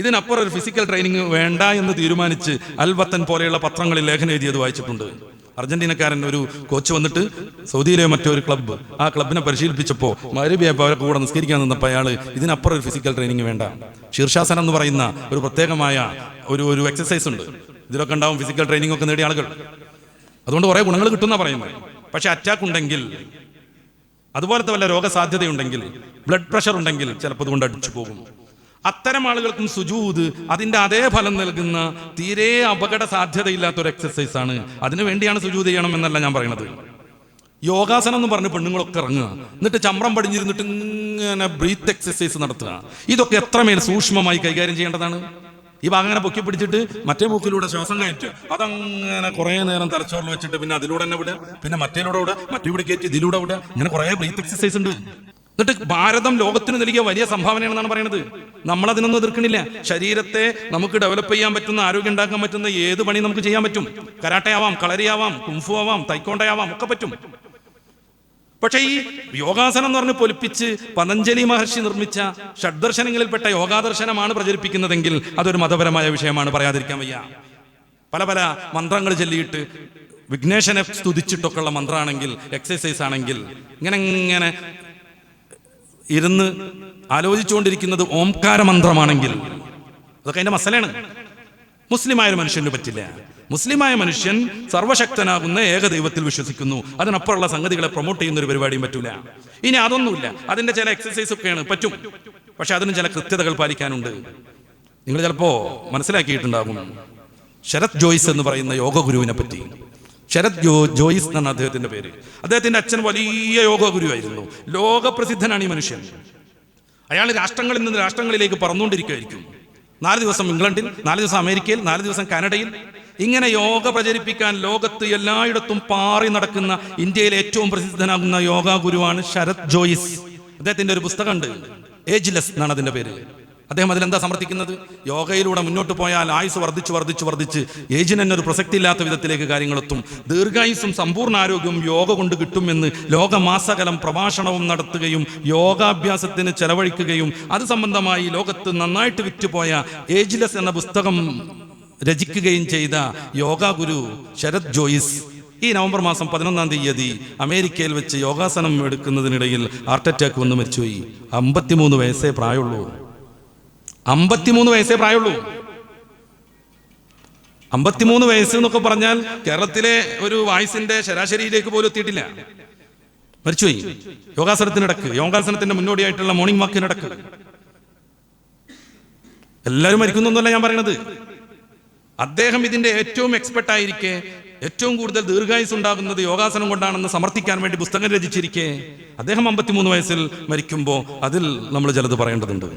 ഇതിനപ്പുറം ഒരു physical training വേണ്ട എന്ന് തീരുമാനിച്ച് അൽവത്തൻ പോലെയുള്ള പത്രങ്ങളിൽ ലേഖനം എഴുതിയത് വായിച്ചിട്ടുണ്ട്. അർജന്റീനക്കാരൻ ഒരു കോച്ച് വന്നിട്ട് സൗദിയിലെ മറ്റൊരു ക്ലബ്ബ്, ആ ക്ലബിനെ പരിശീലിപ്പിച്ചപ്പോൾ മരുവിയപ്പോൾ അവരെ കൂടെ നിസ്കരിക്കാൻ നിന്നപ്പോൾ അയാൾ ഇതിനപ്പുറം ഒരു ഫിസിക്കൽ ട്രെയിനിങ് വേണ്ട, ശീർഷാസനം എന്ന് പറയുന്ന ഒരു പ്രത്യേകമായ ഒരു എക്സസൈസ് ഉണ്ട്, ഇതിലൊക്കെ ഉണ്ടാവും ഫിസിക്കൽ ട്രെയിനിങ് ഒക്കെ നേടിയ ആളുകൾ, അതുകൊണ്ട് കുറേ ഗുണങ്ങൾ കിട്ടുന്ന പറയുന്നത്. പക്ഷെ അറ്റാക്ക് ഉണ്ടെങ്കിൽ, അതുപോലത്തെ വല്ല രോഗസാധ്യതയുണ്ടെങ്കിൽ, ബ്ലഡ് പ്രഷർ ഉണ്ടെങ്കിൽ ചിലപ്പോൾ അതുകൊണ്ട് അടിച്ചു പോകും. അത്തരം ആളുകൾക്കും സുജൂദ് അതിന്റെ അതേ ഫലം നൽകുന്ന തീരെ അപകട സാധ്യതയില്ലാത്തൊരു എക്സസൈസ് ആണ്. അതിനു വേണ്ടിയാണ് സുജൂദ് ചെയ്യണം എന്നല്ല ഞാൻ പറയുന്നത്. യോഗാസനം എന്ന് പറഞ്ഞ് പെണ്ണുങ്ങളൊക്കെ ഇറങ്ങുക, എന്നിട്ട് ചമ്രം പടിഞ്ഞിരുന്നിട്ട് ഇങ്ങനെ ബ്രീത്ത് എക്സസൈസ് നടത്തുക, ഇതൊക്കെ എത്രമേൽ സൂക്ഷ്മമായി കൈകാര്യം ചെയ്യേണ്ടതാണ്. ഈ ഭാഗം അങ്ങനെ പൊക്കി പിടിച്ചിട്ട് മറ്റേ മൂക്കിലൂടെ ശ്വാസം കയറ്റുക, അതങ്ങനെ കുറെ നേരം തലച്ചോറിൽ വെച്ചിട്ട് പിന്നെ അതിലൂടെ തന്നെ വിടുക, പിന്നെ മറ്റേലൂടെ വിടുക, മറ്റേ കയറ്റി ഇതിലൂടെ വിടുക, ഇങ്ങനെ കുറെ ബ്രീത്ത് എക്സസൈസ് ഉണ്ട്. എന്നിട്ട് ഭാരതം ലോകത്തിന് നൽകിയ വലിയ സംഭാവനയാണെന്നാണ് പറയുന്നത്. നമ്മളതിനൊന്നും എതിർക്കണില്ല. ശരീരത്തെ നമുക്ക് ഡെവലപ്പ് ചെയ്യാൻ പറ്റുന്ന, ആരോഗ്യം ഉണ്ടാക്കാൻ പറ്റുന്ന ഏത് പണി നമുക്ക് ചെയ്യാൻ പറ്റും. കരാട്ടയാവാം, കളരിയാവാം, കുംഫു ആവാം, തൈക്കോണ്ടയാവാം, ഒക്കെ പറ്റും. പക്ഷേ ഈ യോഗാസനം എന്ന് പറഞ്ഞ് പൊലിപ്പിച്ച് പതഞ്ജലി മഹർഷി നിർമ്മിച്ച ഷഡ്ദർശനങ്ങളിൽപ്പെട്ട യോഗാദർശനമാണ് പ്രചരിപ്പിക്കുന്നതെങ്കിൽ അതൊരു മതപരമായ വിഷയമാണ്, പറയാതിരിക്കാൻ വയ്യ. പല പല മന്ത്രങ്ങൾ ചൊല്ലിയിട്ട് വിഘ്നേശനെ സ്തുതിച്ചിട്ടൊക്കെ ഉള്ള മന്ത്രമാണെങ്കിൽ, എക്സസൈസ് ആണെങ്കിൽ, ഇങ്ങനെ ഇരുന്ന് ആലോചിച്ചുകൊണ്ടിരിക്കുന്നത് ഓംകാര മന്ത്രമാണെങ്കിൽ അതൊക്കെ അതിന്റെ മസലാണ്. മുസ്ലിമായ മനുഷ്യന് പറ്റില്ല. മുസ്ലിമായ മനുഷ്യൻ സർവശക്തനാകുന്ന ഏകദൈവത്തിൽ വിശ്വസിക്കുന്നു. അതിനപ്പുറമുള്ള സംഗതികളെ പ്രൊമോട്ട് ചെയ്യുന്ന ഒരു പരിപാടിയും പറ്റൂല. ഇനി അതൊന്നുമില്ല, അതിന്റെ ചില എക്സസൈസ് ഒക്കെയാണ് പറ്റും, പക്ഷെ അതിന് ചില കൃത്യതകൾ പാലിക്കാനുണ്ട്. നിങ്ങൾ ചിലപ്പോ മനസ്സിലാക്കിയിട്ടുണ്ടാകും ശരത് ജോയ്സ് എന്ന് പറയുന്ന യോഗ ഗുരുവിനെ പറ്റി. ശരത് ജോയ്സ് എന്നാണ് അദ്ദേഹത്തിന്റെ പേര്. അദ്ദേഹത്തിന്റെ അച്ഛൻ വലിയ യോഗ ഗുരുവായിരുന്നു. ലോകപ്രസിദ്ധനാണ് ഈ മനുഷ്യൻ. അയാൾ രാഷ്ട്രങ്ങളിൽ നിന്ന് രാഷ്ട്രങ്ങളിലേക്ക് പറന്നുകൊണ്ടിരിക്കുകയായിരിക്കും. 4 ദിവസം ഇംഗ്ലണ്ടിൽ, 4 ദിവസം അമേരിക്കയിൽ, 4 ദിവസം കാനഡയിൽ, ഇങ്ങനെ യോഗ പ്രചരിപ്പിക്കാൻ ലോകത്ത് എല്ലായിടത്തും പാറി നടക്കുന്ന ഇന്ത്യയിലെ ഏറ്റവും പ്രസിദ്ധനാകുന്ന യോഗ ഗുരുവാണ് ശരത് ജോയ്സ്. അദ്ദേഹത്തിന്റെ ഒരു പുസ്തകമുണ്ട്, ഏജ്ലെസ് എന്നാണ് അതിന്റെ പേര്. അദ്ദേഹം അതിലെന്താ സമർത്ഥിക്കുന്നത്? യോഗയിലൂടെ മുന്നോട്ട് പോയാൽ ആയുസ് വർദ്ധിച്ച് ഏജിന് തന്നെ ഒരു പ്രസക്തി ഇല്ലാത്ത വിധത്തിലേക്ക് കാര്യങ്ങളെത്തും. ദീർഘായുസും സമ്പൂർണ്ണ ആരോഗ്യവും യോഗ കൊണ്ട് കിട്ടുമെന്ന് ലോകമാസകലം പ്രഭാഷണവും നടത്തുകയും യോഗാഭ്യാസത്തിന് ചെലവഴിക്കുകയും അത് സംബന്ധമായി ലോകത്ത് നന്നായിട്ട് വിറ്റുപോയ ഏജ്ലെസ് എന്ന പുസ്തകം രചിക്കുകയും ചെയ്ത യോഗ ഗുരു ശരത് ജോയ്സ് ഈ നവംബർ മാസം 11-ാം തീയതി അമേരിക്കയിൽ വെച്ച് യോഗാസനം എടുക്കുന്നതിനിടയിൽ ഹാർട്ട് അറ്റാക്ക് വന്ന് മരിച്ചുപോയി. 53 വയസ്സേ പ്രായമുള്ളൂ. 53 വയസ്സേ പ്രായമുള്ളൂ. 53 വയസ്സ് എന്നൊക്കെ പറഞ്ഞാൽ കേരളത്തിലെ ഒരു വയസ്സിന്റെ ശരാശരിയിലേക്ക് പോലും എത്തിയിട്ടില്ല. മരിച്ചുപോയി യോഗാസനത്തിനിടക്ക്, യോഗാസനത്തിന്റെ മുന്നോടിയായിട്ടുള്ള മോർണിംഗ് വാക്കിനിടക്ക്. എല്ലാവരും മരിക്കുന്നൊന്നുമല്ല ഞാൻ പറയുന്നത്. അദ്ദേഹം ഇതിന്റെ ഏറ്റവും എക്സ്പെർട്ട് ആയിരിക്കെ, ഏറ്റവും കൂടുതൽ ദീർഘായുസ് ഉണ്ടാകുന്നത് യോഗാസനം കൊണ്ടാണെന്ന് സമർത്ഥിക്കാൻ വേണ്ടി പുസ്തകം രചിച്ചിരിക്കെ അദ്ദേഹം 53 വയസ്സിൽ മരിക്കുമ്പോൾ അതിൽ നമ്മൾ ചിലത് പറയേണ്ടതുണ്ട്.